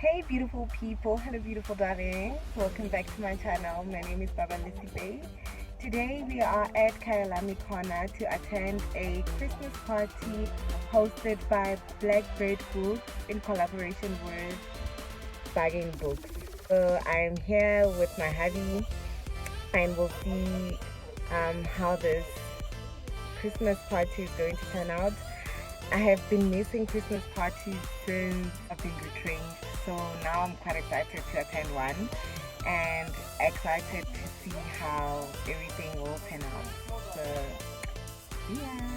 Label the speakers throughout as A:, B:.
A: Hey beautiful people, hello beautiful darlings, welcome back to my channel. My name is Paballo Seipei. Today we are at Kyalami corner to attend a Christmas party hosted by Blackbird Book in collaboration with Blackbird Book. So I'm here with my hubby and we'll see how this Christmas party is going to turn out. I have been missing Christmas parties since I've been retrenched, so now I'm quite excited to attend one and excited to see how everything will turn out. So, yeah.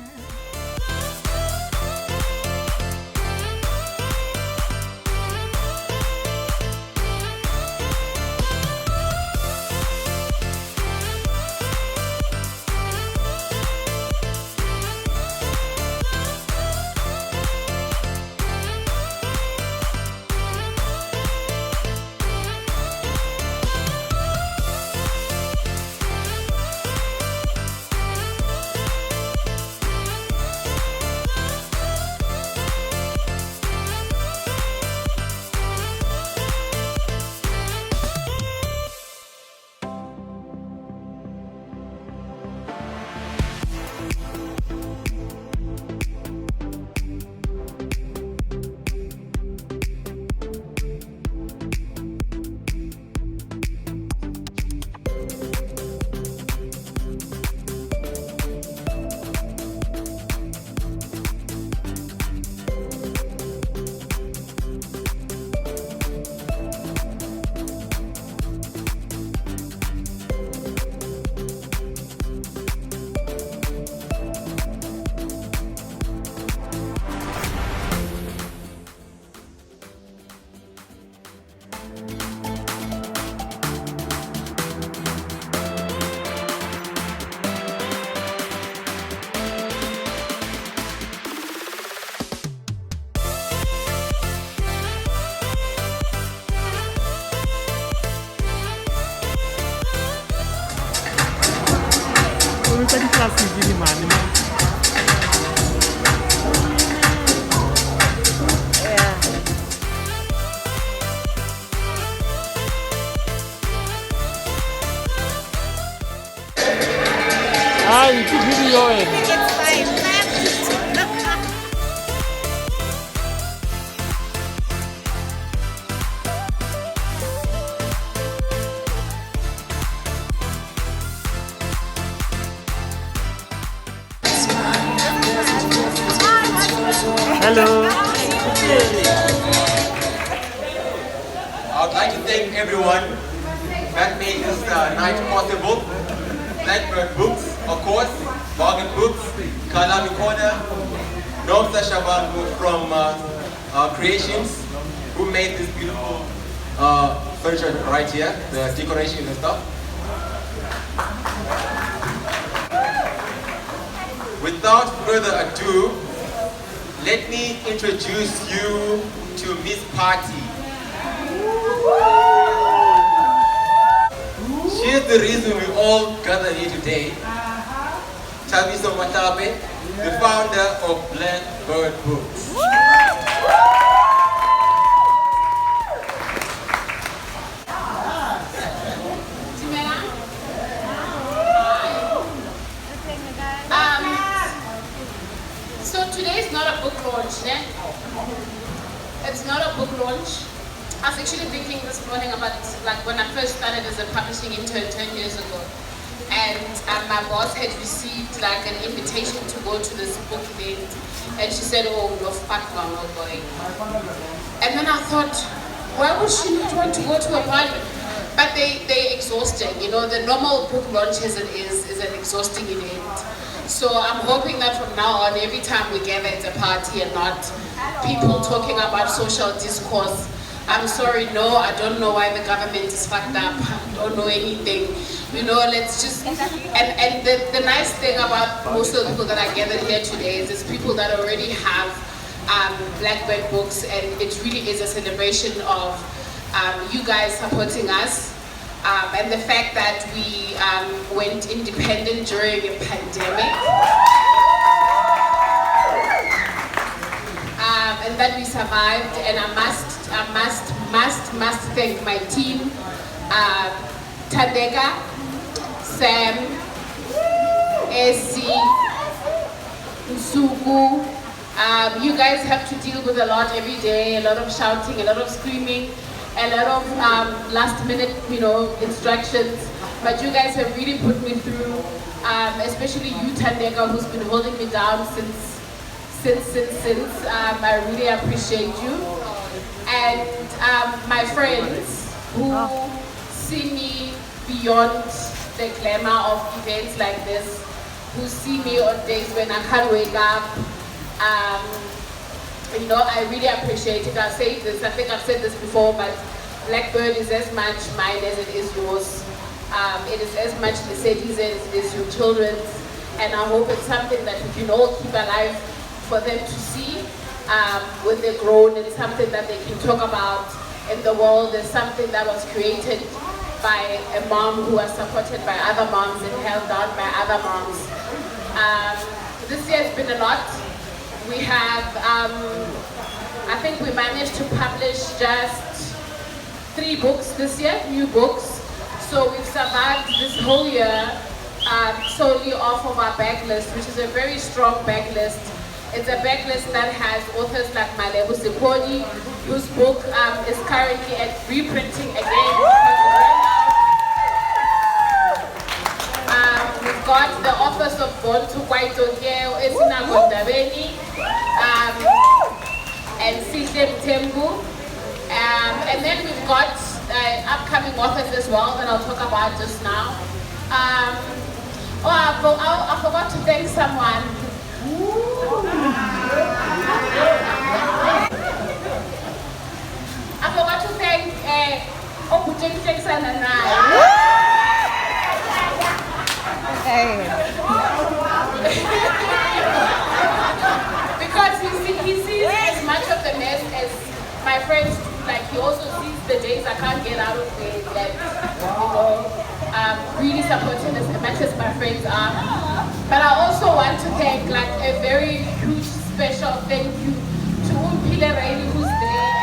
B: Tadi kelas di mana? Itu video Hello.
C: I would like to thank everyone that made this night possible. Blackbird Books, of course, Bargain Books, Kyalami Corner, Nomsa Shabangu from Creations, who made this beautiful furniture right here, the decoration and stuff. Without further ado, let me introduce you to Miss Party. She is the reason we all gathered here today. Tabiso Matabe, the founder of Blackbird Books.
D: So today is not a book launch, eh? It's not a book launch. I was actually thinking this morning about like when I first started as a publishing intern 10 years ago. And my boss had received like an invitation to go to this book event. And she said, oh, no, fuck no, I'm not going. And then I thought, why would she not want to go to a party? But they exhausting, you know, the normal book launch as it is an exhausting event. So I'm hoping that from now on, every time we gather it's a party and not people talking about social discourse. I'm sorry, no, I don't know why the government is fucked up. I don't know anything. You know, let's just, and the nice thing about most of the people that are gathered here today is it's people that already have Blackbird Books, and it really is a celebration of you guys supporting us. And the fact that we went independent during a pandemic. And that we survived, and I must must thank my team, Tandeka, Sam, Esi, Nsuku. You guys have to deal with a lot every day, a lot of shouting, a lot of screaming, a lot of last minute, instructions. But you guys have really put me through, especially you, Tandeka, who's been holding me down since. I really appreciate you. And my friends who see me beyond the glamour of events like this, who see me on days when I can't wake up. I really appreciate it. I'll say this, I think I've said this before, but Blackbird is as much mine as it is yours. It is as much Mercedes as it is your children's. And I hope it's something that we can all keep alive for them to see when they're grown. It's something that they can talk about in the world. It's something that was created by a mom who was supported by other moms and held down by other moms. This year has been a lot. We have, I think we managed to publish just 3 books this year, new books. So we've survived this whole year solely off of our backlist, which is a very strong backlist. It's a backlist that has authors like Paballo Seipei, whose book is currently at reprinting again. We've got the authors of Born to Kwaito Keo, Esina Gondabeni, and Sihle Mtembu. And then we've got upcoming authors as well that I'll talk about just now. I forgot to thank someone. I forgot to thank Okuteng Jackson and because he sees as much of the mess as my friends do. Like, he also sees the days I can't get out of bed, and really supporting as much as my friends are. But I also want to thank, like, a very huge special thank you to Umpile Raili, who's there.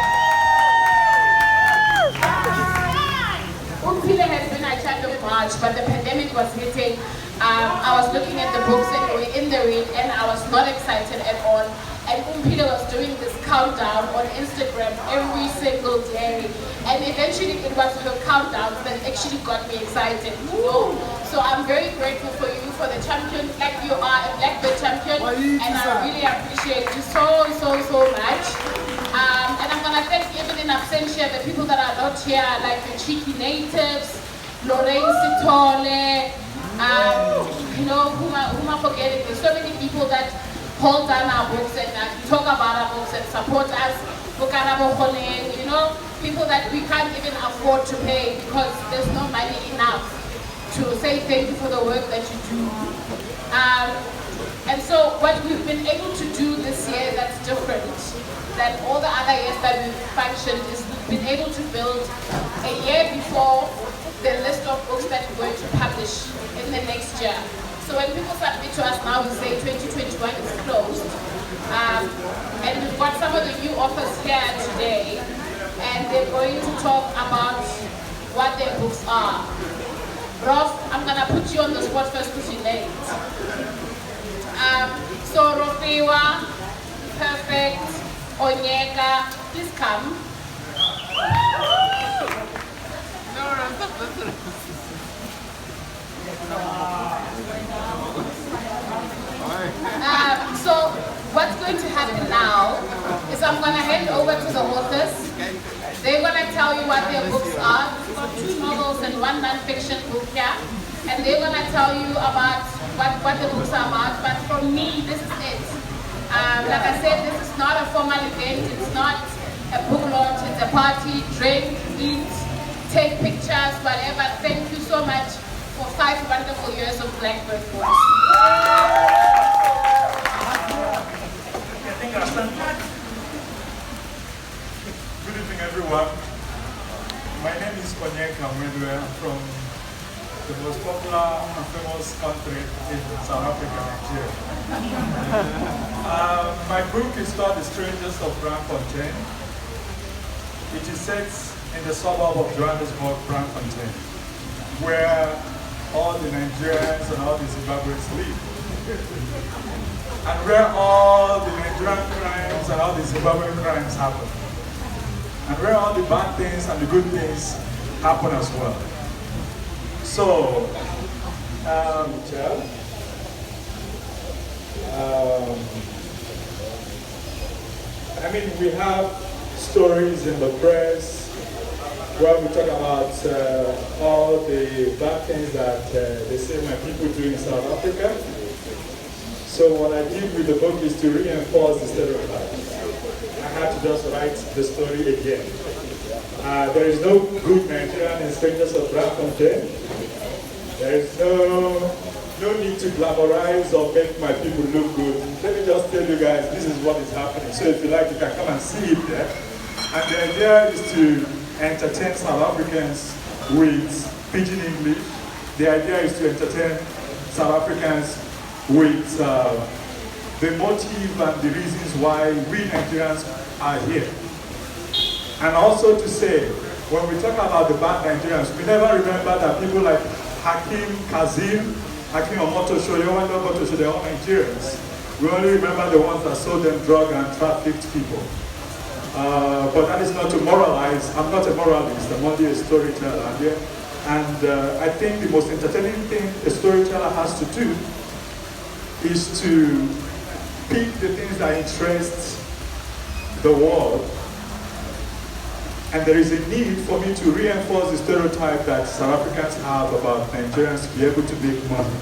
D: Umpile has been our child of March, but the pandemic was hitting. I was looking at the books and we were in the read, and I was not excited at all. And Umpile was doing this countdown on Instagram every single day. And eventually it was her countdown that actually got me excited, So I'm very grateful for you, for the champion, like you are a Blackbird champion. And I really appreciate you so much. And I'm going to thank, even in absentia, the people that are not here, like the cheeky natives, Lorraine Sitole, whom am I forgetting? There's so many people that hold down our books and talk about our books and support us. People that we can't even afford to pay because there's no money enough to say thank you for the work that you do. And so what we've been able to do this year that's different than all the other years that we've functioned is we've been able to build a year before the list of books that we're going to publish in the next year. So when people submit to us now, we say 2021 is closed. And we've got some of the new authors here today, and they're going to talk about what their books are. Rof, I'm going to put you on the spot first because you're late. So Rofiwa, Perfect, Onyeka, please come. So what's going to happen now is I'm going to hand over to the authors. They're going to tell you what their books are. We've got 2 novels and 1 non-fiction book here. And they're going to tell you about what the books are about. But for me, this is it. Like I said, this is not a formal event. It's not a book launch. It's a party, drink, eat, take pictures, whatever. Thank you so much for 5 wonderful years of Blackbird Book.
E: Good evening, everyone. My name is Onyeka. I'm from the most popular and famous country in South Africa, Nigeria. My book is called The Strangers of Braamfontein. It is set in the suburb of Johannesburg, Braamfontein, where all the Nigerians and all the Zimbabweans live. And where all the Nigerian crimes and all the Zimbabwean crimes happen. And where all the bad things and the good things happen as well. So, I mean, we have stories in the press where we talk about all the bad things that they say my people do in South Africa. So what I did with the book is to reinforce the stereotype. I had to just write the story again. There is no good Nigerian in Strangers of Braamfontein. There is no need to glamorize or make my people look good. Let me just tell you guys, this is what is happening. So if you like, you can come and see it there. And the idea is to entertain South Africans with pidgin English. The idea is to entertain South Africans with the motive and the reasons why we Nigerians are here. And also to say, when we talk about the bad Nigerians, we never remember that people like Hakim, Kazim, Hakim Omotosho, Yowando, they're all Nigerians. We only remember the ones that sold them drugs and trafficked people. But that is not to moralize. I'm not a moralist, I'm only a storyteller. Yeah? And I think the most entertaining thing a storyteller has to do is to pick the things that interest the world. And there is a need for me to reinforce the stereotype that South Africans have about Nigerians to be able to make money.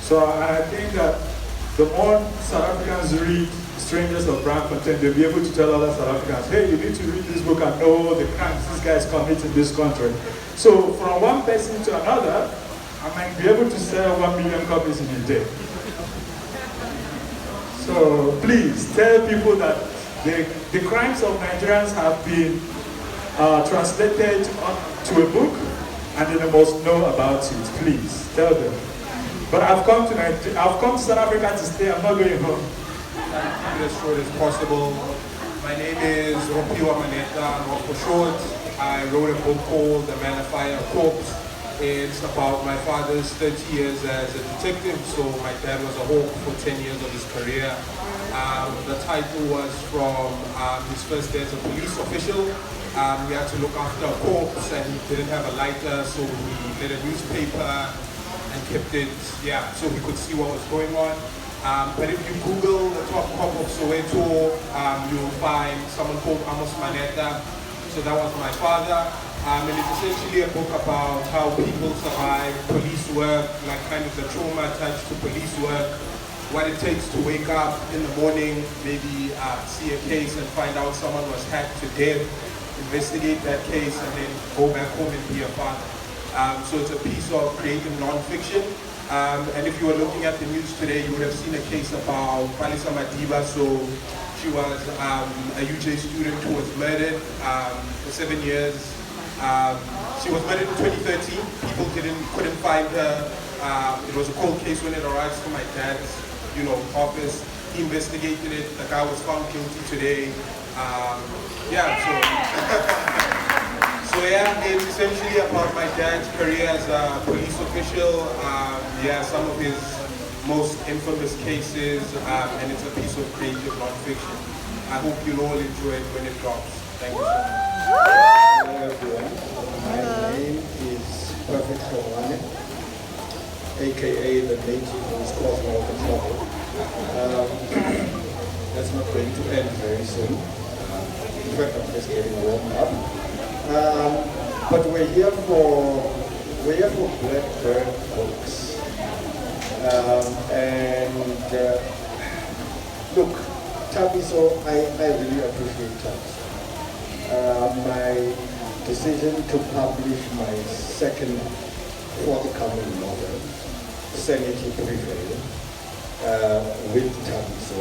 E: So I think that the more South Africans read Strangers of Braamfontein, they'll be able to tell other South Africans, hey, you need to read this book and know the crimes this guy is committing in this country. So from one person to another, I might be able to sell 1 million copies in a day. So please tell people that the crimes of Nigerians have been translated to a book and they must know about it. Please tell them. But I've come to South Africa to stay. I'm not going home.
F: Keep it as short as possible. My name is Ropiwa Maneta, and for short, I wrote a book called The Man of Fire Corpse. It's about my father's 30 years as a detective. So my dad was a hawk for 10 years of his career. The title was from his first day as a police official. We had to look after a corpse and he didn't have a lighter, so he lit a newspaper and kept it, so he could see what was going on. But if you Google the top cop of Soweto, you'll find someone called Amos Maneta. So that was my father. And it's essentially a book about how people survive police work, like kind of the trauma attached to police work, what it takes to wake up in the morning, maybe see a case and find out someone was hacked to death, investigate that case, and then go back home and be a father. So it's a piece of creative non-fiction. And if you were looking at the news today, you would have seen a case about Palisa Madiba. So she was a UJ student who was murdered for 7 years. She was murdered in 2013. People couldn't find her. It was a cold case when it arrived to my dad's, office. He investigated it. The guy was found guilty today. So it's essentially about my dad's career as a police official. Some of his most infamous cases, and it's a piece of creative non-fiction. I hope you'll all enjoy it when it drops. Thank you so much.
G: Hello everyone, my name is Perfect Kyalami, aka the native who is causing all the trouble. That's not going to end very soon. In fact, I'm just getting warmed up. But we're here for Blackbird Books. Look, Tabiso, I really appreciate Tabiso. My decision to publish my second forthcoming novel, Sanity Prevail, with Tabiso,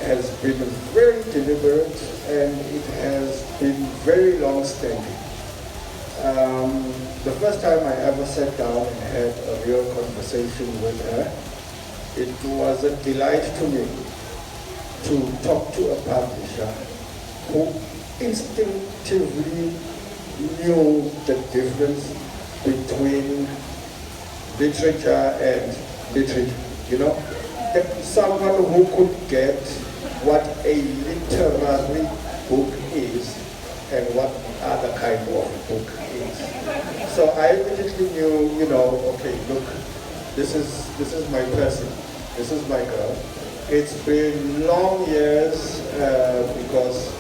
G: has been very deliberate and it has been very long-standing. The first time I ever sat down and had a real conversation with her, it was a delight to me to talk to a publisher who instinctively knew the difference between literature and literature. You know, that someone who could get what a literary book is and what other kind of book is. So I immediately knew, you know, okay, look, this is my person, this is my girl. It's been long years because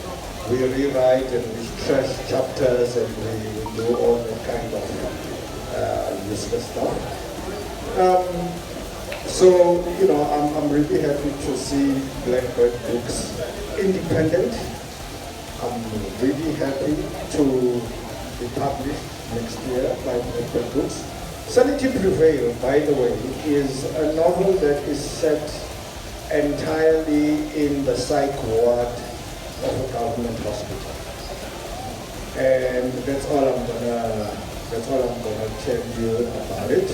G: we rewrite and we stretch chapters and we do all that kind of useless stuff. So, you know, I'm really happy to see Blackbird Books independent. I'm really happy to be published next year by Blackbird Books. Sanity Prevail, by the way, is a novel that is set entirely in the psych ward of a government hospital. And that's all I'm gonna tell you about it.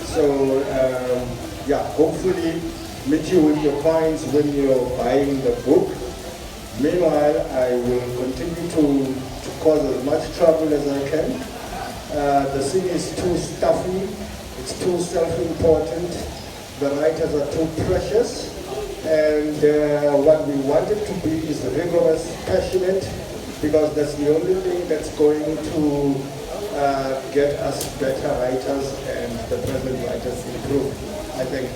G: So yeah, hopefully meet you with your points when you're buying the book. Meanwhile, I will continue to cause as much trouble as I can. The scene is too stuffy, it's too self-important, the writers are too precious, and what we want it to be is rigorous, passionate, because that's the only thing that's going to get us better writers and the present writers improve, I think.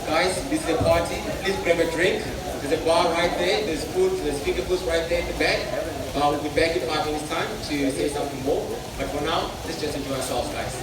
C: Guys, this is a party. Please grab a drink. There's a bar right there. There's food. There's finger foods right there in the back. We'll be back in 5 minutes' time to say something more. But for now, let's just enjoy ourselves, guys.